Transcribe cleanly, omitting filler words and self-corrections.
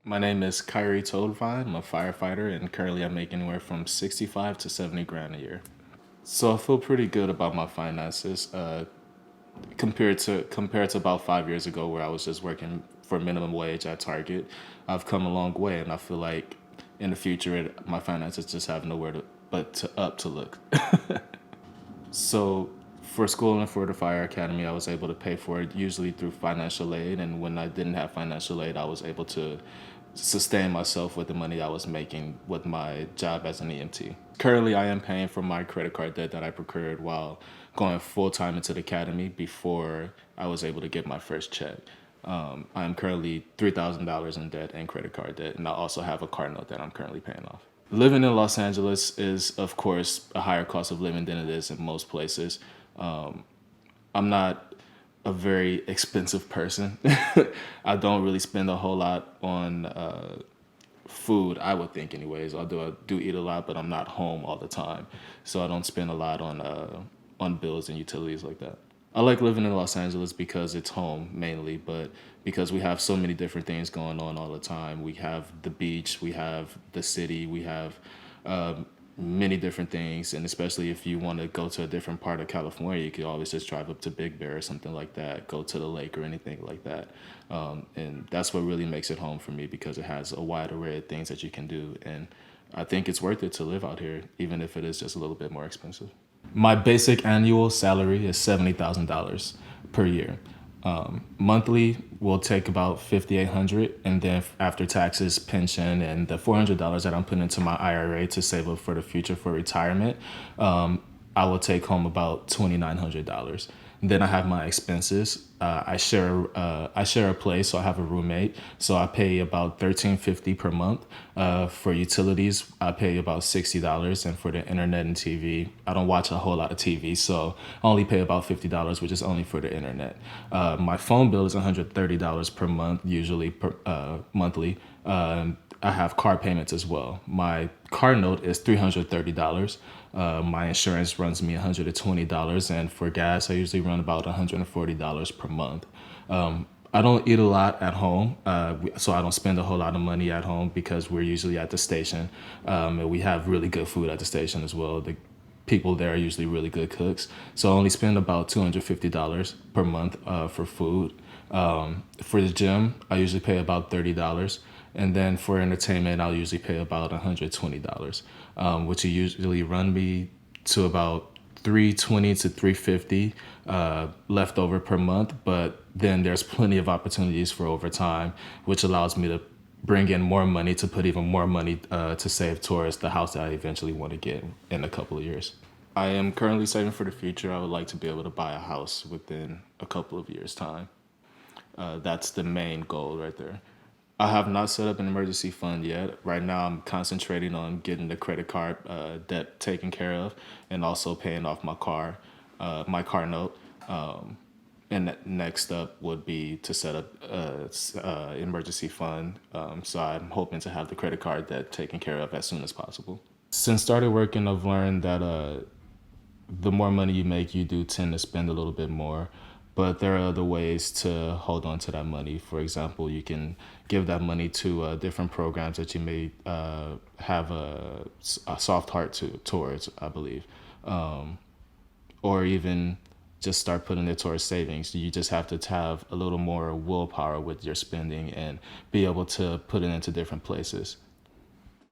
My name is Ky-ree. I'm a firefighter, and currently I make anywhere from 65 to 70 grand a year. So I feel pretty good about my finances compared to about 5 years ago, where I was just working for minimum wage at Target. I've come a long way, and I feel like in the future, my finances just have nowhere up to look. So for school and for the fire academy, I was able to pay for it usually through financial aid. And when I didn't have financial aid, I was able to sustain myself with the money I was making with my job as an EMT. Currently, I am paying for my credit card debt that I procured while going full time into the academy before I was able to get my first check. I'm currently $3,000 in debt and credit card debt, and I also have a car note that I'm currently paying off. Living in Los Angeles is, of course, a higher cost of living than it is in most places. I'm not a very expensive person. I don't really spend a whole lot on food, I would think, anyways. I do eat a lot, but I'm not home all the time, so I don't spend a lot on bills and utilities like that. I like living in Los Angeles because it's home mainly, but because we have so many different things going on all the time. We have the beach, we have the city, we have many different things, and especially if you want to go to a different part of California, you could always just drive up to Big Bear or something like that, go to the lake or anything like that. And that's what really makes it home for me because it has a wide array of things that you can do. And I think it's worth it to live out here, even if it is just a little bit more expensive. My basic annual salary is $70,000 per year. Monthly will take about 5,800, and then after taxes, pension, and the $400 that I'm putting into my IRA to save up for the future for retirement, I will take home about $2,900. Then I have my expenses. I share a place, so I have a roommate. So I pay about $13.50 per month. For utilities, I pay about $60, and for the internet and TV, I don't watch a whole lot of TV, so I only pay about $50, which is only for the internet. My phone bill is $130 per month, usually monthly. I have car payments as well. My car note is $330. My insurance runs me $120, and for gas, I usually run about $140 per month. I don't eat a lot at home, so I don't spend a whole lot of money at home because we're usually at the station, and we have really good food at the station as well. The people there are usually really good cooks, so I only spend about $250 per month for food. For the gym, I usually pay about $30. And then for entertainment, I'll usually pay about $120, which will usually run me to about 320 to 350 left over per month. But then there's plenty of opportunities for overtime, which allows me to bring in more money to put even more money to save towards the house that I eventually want to get in a couple of years. I am currently saving for the future. I would like to be able to buy a house within a couple of years' time. That's the main goal right there. I have not set up an emergency fund yet. Right now, I'm concentrating on getting the credit card debt taken care of, and also paying off my car note. And next up would be to set up an emergency fund. So I'm hoping to have the credit card debt taken care of as soon as possible. Since started working, I've learned that the more money you make, you do tend to spend a little bit more. But there are other ways to hold on to that money. For example, you can give that money to different programs that you may have a soft heart towards, I believe. Or even just start putting it towards savings. You just have to have a little more willpower with your spending and be able to put it into different places.